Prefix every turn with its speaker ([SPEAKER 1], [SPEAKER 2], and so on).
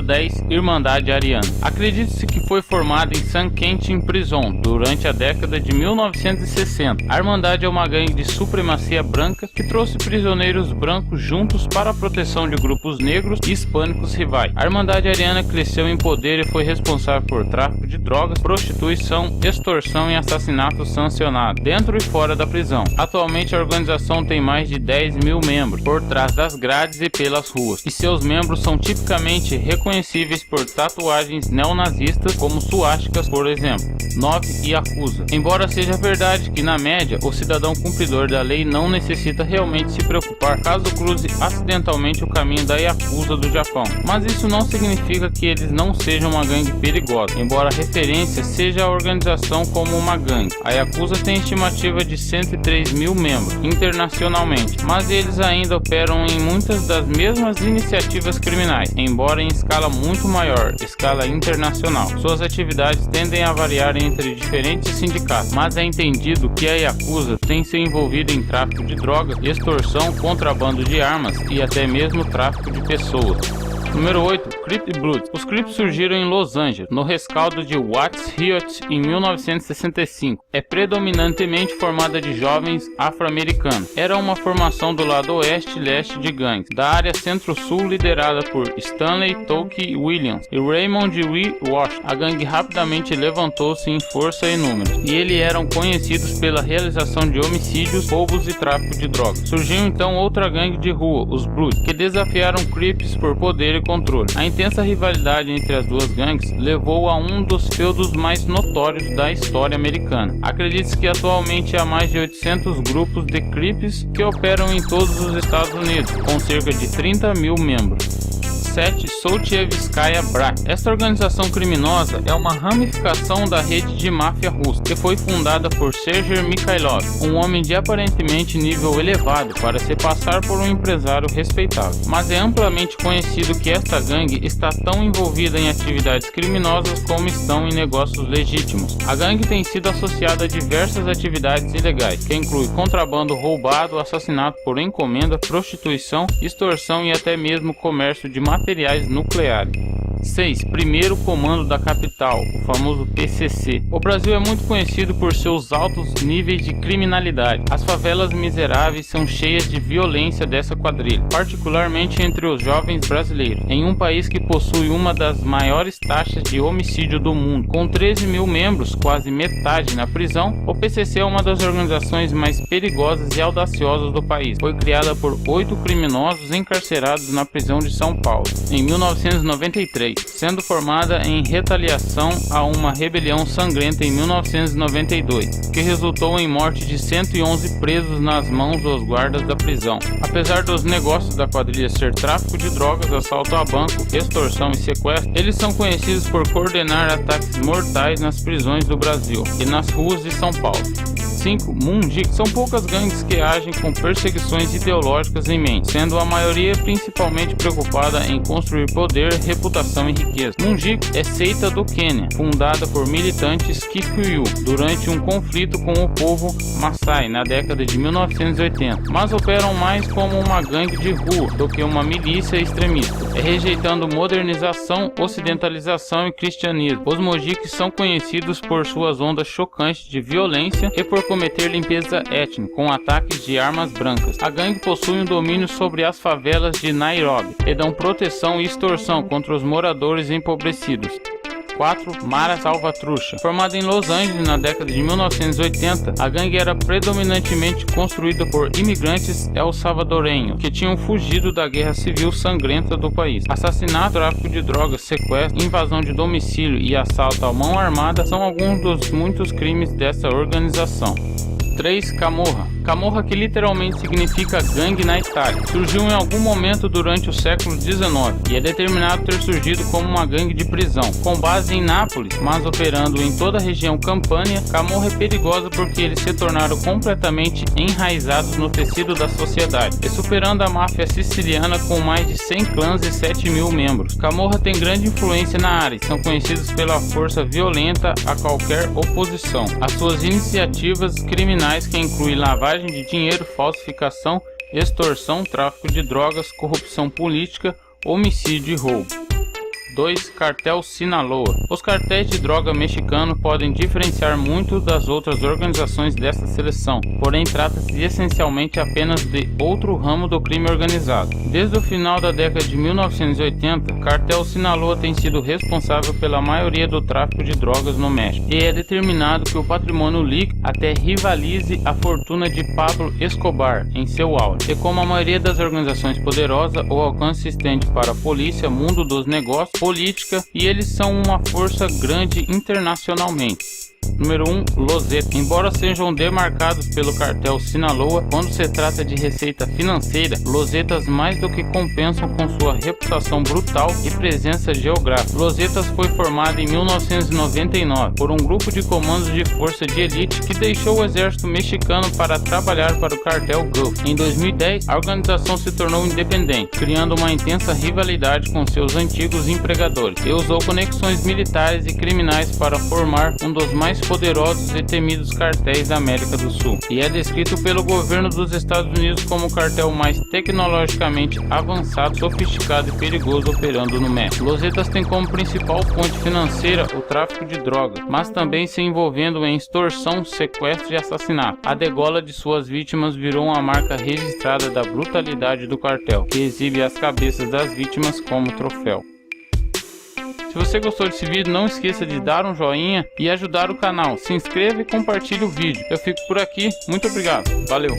[SPEAKER 1] Número 10. Irmandade Ariana. Acredita-se que foi formada em San Quentin Prison durante a década de 1960. A Irmandade é uma gangue de supremacia branca que trouxe prisioneiros brancos juntos para a proteção de grupos negros e hispânicos rivais. A Irmandade Ariana cresceu em poder e foi responsável por tráfico de drogas, prostituição, extorsão e assassinato sancionado, dentro e fora da prisão. Atualmente a organização tem mais de 10 mil membros, por trás das grades e pelas ruas, e seus membros são tipicamente reconhecíveis por tatuagens neonazistas como suásticas, por exemplo. 9. Yakuza. Embora seja verdade que na média o cidadão cumpridor da lei não necessita realmente se preocupar caso cruze acidentalmente o caminho da Yakuza do Japão, mas isso não significa que eles não sejam uma gangue perigosa, embora a referência seja a organização como uma gangue. A Yakuza tem estimativa de 103 mil membros internacionalmente, mas eles ainda operam em muitas das mesmas iniciativas criminais, embora em escala muito maior, escala internacional. Suas atividades tendem a variar entre diferentes sindicatos, mas é entendido que a Yakuza tem se envolvido em tráfico de drogas, extorsão, contrabando de armas e até mesmo tráfico de pessoas. Número 8. Crip Blood. Os Crips surgiram em Los Angeles, no rescaldo de Watts Riot em 1965. É predominantemente formada de jovens afro-americanos. Era uma formação do lado oeste e leste de gangues, da área centro-sul liderada por Stanley Tookie Williams e Raymond Lee Walsh. A gangue rapidamente levantou-se em força e números, e eles eram conhecidos pela realização de homicídios, roubos e tráfico de drogas. Surgiu então outra gangue de rua, os Bloods, que desafiaram Crips por poder e controle. A intensa rivalidade entre as duas gangues levou a um dos feudos mais notórios da história americana. Acredita-se que atualmente há mais de 800 grupos de Crips que operam em todos os Estados Unidos, com cerca de 30 mil membros. 7. Sotievskaya Brak. Esta organização criminosa é uma ramificação da rede de máfia russa, que foi fundada por Sergei Mikhailov, um homem de aparentemente nível elevado para se passar por um empresário respeitável. Mas é amplamente conhecido que esta gangue está tão envolvida em atividades criminosas como estão em negócios legítimos. A gangue tem sido associada a diversas atividades ilegais, que inclui contrabando roubado, assassinato por encomenda, prostituição, extorsão e até mesmo comércio de materiais nucleares. 6. Primeiro Comando da Capital, o famoso PCC. O Brasil é muito conhecido por seus altos níveis de criminalidade. As favelas miseráveis são cheias de violência dessa quadrilha, particularmente entre os jovens brasileiros, em um país que possui uma das maiores taxas de homicídio do mundo. Com 13 mil membros, quase metade na prisão, o PCC é uma das organizações mais perigosas e audaciosas do país. Foi criada por 8 criminosos encarcerados na prisão de São Paulo, em 1993. Sendo formada em retaliação a uma rebelião sangrenta em 1992, que resultou em morte de 111 presos nas mãos dos guardas da prisão. Apesar dos negócios da quadrilha ser tráfico de drogas, assalto a banco, extorsão e sequestro, eles são conhecidos por coordenar ataques mortais nas prisões do Brasil e nas ruas de São Paulo. 5. Mundik. São poucas gangues que agem com perseguições ideológicas em mente, sendo a maioria principalmente preocupada em construir poder, reputação e riqueza. Mundik é seita do Quênia, fundada por militantes Kikuyu durante um conflito com o povo Maasai na década de 1980, mas operam mais como uma gangue de rua do que uma milícia extremista, rejeitando modernização, ocidentalização e cristianismo. Os Mundiks são conhecidos por suas ondas chocantes de violência e por cometer limpeza étnica com ataques de armas brancas. A gangue possui um domínio sobre as favelas de Nairobi e dão proteção e extorsão contra os moradores empobrecidos. 4. Mara Salvatrucha. Formada em Los Angeles na década de 1980, a gangue era predominantemente construída por imigrantes el-salvadorenhos que tinham fugido da guerra civil sangrenta do país. Assassinato, tráfico de drogas, sequestro, invasão de domicílio e assalto à mão armada são alguns dos muitos crimes dessa organização. 3. Camorra. Camorra, que literalmente significa gangue na Itália, surgiu em algum momento durante o século XIX e é determinado ter surgido como uma gangue de prisão, com base em Nápoles, mas operando em toda a região Campânia. Camorra é perigosa porque eles se tornaram completamente enraizados no tecido da sociedade, e superando a máfia siciliana com mais de 100 clãs e 7 mil membros. Camorra tem grande influência na área e são conhecidos pela força violenta a qualquer oposição. As suas iniciativas criminais, que incluem lavagem de dinheiro, falsificação, extorsão, tráfico de drogas, corrupção política, homicídio e roubo. 2. Cartel Sinaloa. Os cartéis de droga mexicanos podem diferenciar muito das outras organizações desta seleção, porém trata-se essencialmente apenas de outro ramo do crime organizado. Desde o final da década de 1980, o cartel Sinaloa tem sido responsável pela maioria do tráfico de drogas no México, e é determinado que o patrimônio líquido até rivalize a fortuna de Pablo Escobar em seu auge. E como a maioria das organizações poderosas, o alcance se estende para a polícia, mundo dos negócios, política, e eles são uma força grande internacionalmente. Número 1. Los Zetas. Embora sejam demarcados pelo cartel Sinaloa, quando se trata de receita financeira, Los Zetas mais do que compensam com sua reputação brutal e presença geográfica. Los Zetas foi formado em 1999 por um grupo de comandos de força de elite que deixou o exército mexicano para trabalhar para o cartel Gulf. Em 2010, a organização se tornou independente, criando uma intensa rivalidade com seus antigos empregadores, e usou conexões militares e criminais para formar um dos mais poderosos e temidos cartéis da América do Sul, e é descrito pelo governo dos Estados Unidos como o cartel mais tecnologicamente avançado, sofisticado e perigoso operando no México. Los Zetas tem como principal fonte financeira o tráfico de drogas, mas também se envolvendo em extorsão, sequestro e assassinato. A degola de suas vítimas virou uma marca registrada da brutalidade do cartel, que exibe as cabeças das vítimas como troféu. Se você gostou desse vídeo, não esqueça de dar um joinha e ajudar o canal. Se inscreva e compartilhe o vídeo. Eu fico por aqui. Muito obrigado. Valeu.